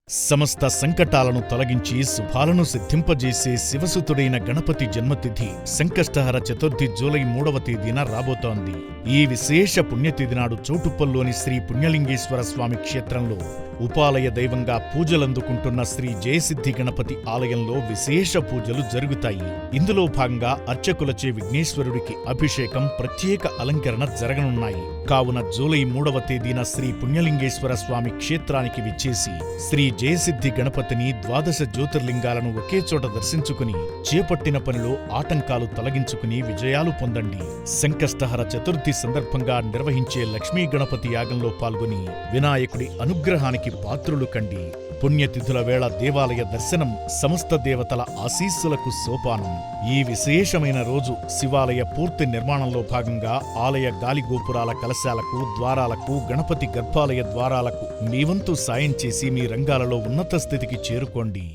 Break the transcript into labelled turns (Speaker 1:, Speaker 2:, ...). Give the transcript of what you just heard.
Speaker 1: సమస్త సంకటాలను తొలగించి శుభాలను సిద్ధింపజేసే శివసుతుడైన గణపతి జన్మతిథి సంకష్టహర చతుర్థి జూలై 3వ తేదీన రాబోతోంది. ఈ విశేష పుణ్యతిథి నాడు చోటుప్పల్లోని శ్రీ పుణ్యలింగేశ్వర స్వామి క్షేత్రంలో ఉపాలయ దైవంగా పూజలందుకుంటున్న శ్రీ జయసిద్ధి గణపతి ఆలయంలో విశేష పూజలు జరుగుతాయి. ఇందులో భాగంగా అర్చకులచే విఘ్నేశ్వరుడికి అభిషేకం, ప్రత్యేక అలంకరణ జరగనున్నాయి. కావున జూలై 3వ తేదీన శ్రీ పుణ్యలింగేశ్వర స్వామి క్షేత్రానికి విచ్చేసి శ్రీ జయసిద్ధి గణపతిని 12 జ్యోతిర్లింగాలను ఒకేచోట దర్శించుకుని చేపట్టిన పనిలో ఆటంకాలు తొలగించుకుని విజయాలు పొందండి. సంకష్టహర చతుర్థి సందర్భంగా నిర్వహించే లక్ష్మీ గణపతి యాగంలో పాల్గొని వినాయకుడి అనుగ్రహానికి పాత్రులు కండి. పుణ్యతిథుల వేళ దేవాలయ దర్శనం సమస్త దేవతల ఆశీస్సులకు సోపానం. ఈ విశేషమైన రోజు శివాలయ పూర్తి నిర్మాణంలో భాగంగా ఆలయ గాలిగోపురాల కలశాలకు, ద్వారాలకు, గణపతి గర్భాలయ ద్వారాలకు మీ వంతు సాయం చేసి మీ రంగాలలో ఉన్నత స్థితికి చేరుకోండి.